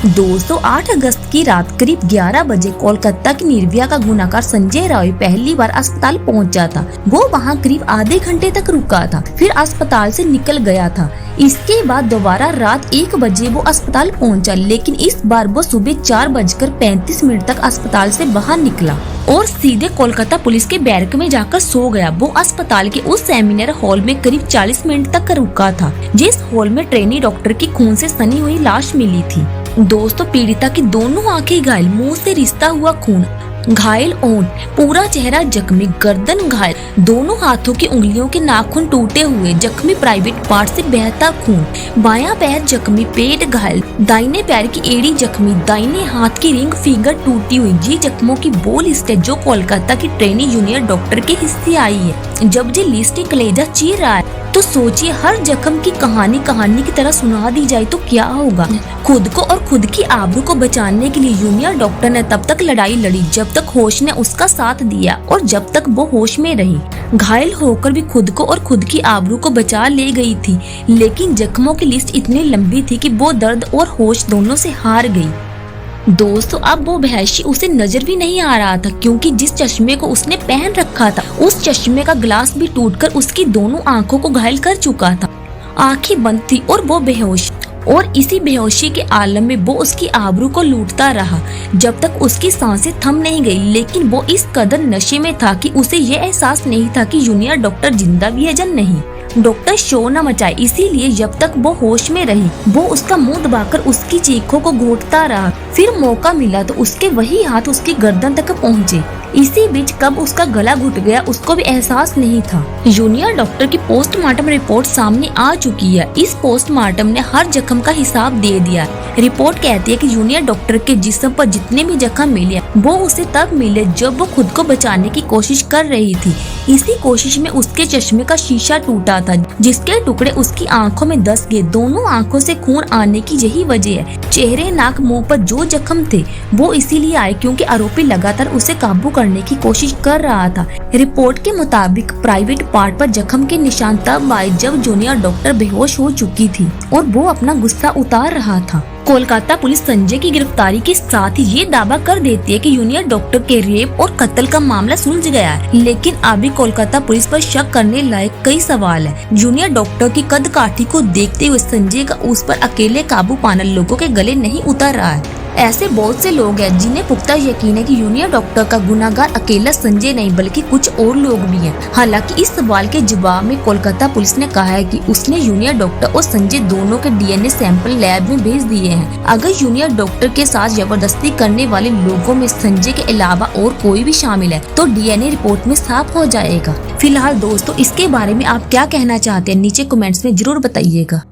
दोस्तों 8 अगस्त की रात करीब 11 बजे कोलकाता की निर्भया का गुनाहगार संजय राय पहली बार अस्पताल पहुंचा था। वो वहां करीब आधे घंटे तक रुका था, फिर अस्पताल से निकल गया था। इसके बाद दोबारा रात 1 बजे वो अस्पताल पहुंचा, लेकिन इस बार वो सुबह 4:35 तक अस्पताल से बाहर निकला और सीधे कोलकाता पुलिस के बैरक में जाकर सो गया। वो अस्पताल के उस सेमिनार हॉल में करीब 40 मिनट तक रुका था, जिस हॉल में ट्रेनी डॉक्टर की खून से सनी हुई लाश मिली थी। दोस्तों पीड़िता की दोनों आंखें घायल, मुंह से रिसता हुआ खून, घायल ओंठ, पूरा चेहरा जख्मी, गर्दन घायल, दोनों हाथों की उंगलियों के नाखून टूटे हुए, जख्मी प्राइवेट पार्ट से बहता खून, बायां पैर जख्मी, पेट घायल, दाहिने पैर की एड़ी जख्मी, दाहिने हाथ की रिंग फिंगर टूटी हुई। ये जख्मों की वो लिस्ट है जो कोलकाता की ट्रेनी जूनियर डॉक्टर के हिस्से आई है। जब ये लिस्ट कलेजा चीर रहा है तो सोचिए, हर जख्म की कहानी की तरह सुना दी जाए तो क्या होगा। खुद को और खुद की आबरू को बचाने के लिए जूनियर डॉक्टर ने तब तक लड़ाई लड़ी जब तक होश ने उसका साथ दिया और जब तक वो होश में रही। घायल होकर भी खुद को और खुद की आबरू को बचा ले गई थी, लेकिन जख्मों की लिस्ट इतनी लंबी थी कि वो दर्द और होश दोनों से हार गई। दोस्तों अब वो बेहोशी उसे नजर भी नहीं आ रहा था, क्योंकि जिस चश्मे को उसने पहन रखा था उस चश्मे का ग्लास भी टूटकर उसकी दोनों आंखों को घायल कर चुका था। आंखें बंद थी और वो बेहोश, और इसी बेहोशी के आलम में वो उसकी आबरू को लूटता रहा जब तक उसकी सांसें थम नहीं गई। लेकिन वो इस कदर नशे में था कि उसे ये एहसास नहीं था कि जूनियर डॉक्टर जिंदा भी है या नहीं। डॉक्टर शोर न मचाए, इसीलिए जब तक वो होश में रही वो उसका मुंह दबाकर उसकी चीखों को घोंटता रहा। फिर मौका मिला तो उसके वही हाथ उसकी गर्दन तक पहुँचे। इसी बीच कब उसका गला घुट गया उसको भी एहसास नहीं था। जूनियर डॉक्टर की पोस्टमार्टम रिपोर्ट सामने आ चुकी है। इस पोस्टमार्टम ने हर जख्म का हिसाब दे दिया। रिपोर्ट कहती है कि जूनियर डॉक्टर के जिस्म पर जितने भी जख्म मिले वो उसे तब मिले जब वो खुद को बचाने की कोशिश कर रही थी। इसी कोशिश में उसके चश्मे का शीशा टूटा था, जिसके टुकड़े उसकी आंखों में धंस गए। दोनों आंखों से खून आने की यही वजह है। चेहरे, नाक, मुंह पर जो जख्म थे वो इसीलिए आए क्योंकि आरोपी लगातार उसे काबू करने की कोशिश कर रहा था। रिपोर्ट के मुताबिक प्राइवेट पार्ट पर जख्म के निशान तब आए जब जूनियर डॉक्टर बेहोश हो चुकी थी और वो अपना गुस्सा उतार रहा था। कोलकाता पुलिस संजय की गिरफ्तारी के साथ ही ये दावा कर देती है कि जूनियर डॉक्टर के रेप और कत्ल का मामला सुलझ गया है। लेकिन अभी कोलकाता पुलिस पर शक करने लायक कई सवाल है। जूनियर डॉक्टर की कद काठी को देखते हुए संजय का उस पर अकेले काबू पाना लोगों के गले नहीं उतर रहा है। ऐसे बहुत से लोग हैं जिन्हें पुख्ता यकीन है कि जूनियर डॉक्टर का गुनाहगार अकेला संजय नहीं बल्कि कुछ और लोग भी हैं। हालांकि इस सवाल के जवाब में कोलकाता पुलिस ने कहा है कि उसने जूनियर डॉक्टर और संजय दोनों के डीएनए सैंपल लैब में भेज दिए हैं। अगर जूनियर डॉक्टर के साथ जबरदस्ती करने वाले लोगों में संजय के अलावा और कोई भी शामिल है तो डीएनए रिपोर्ट में साफ हो जाएगा। फिलहाल दोस्तों इसके बारे में आप क्या कहना चाहते हैं नीचे कमेंट्स में जरूर बताइएगा।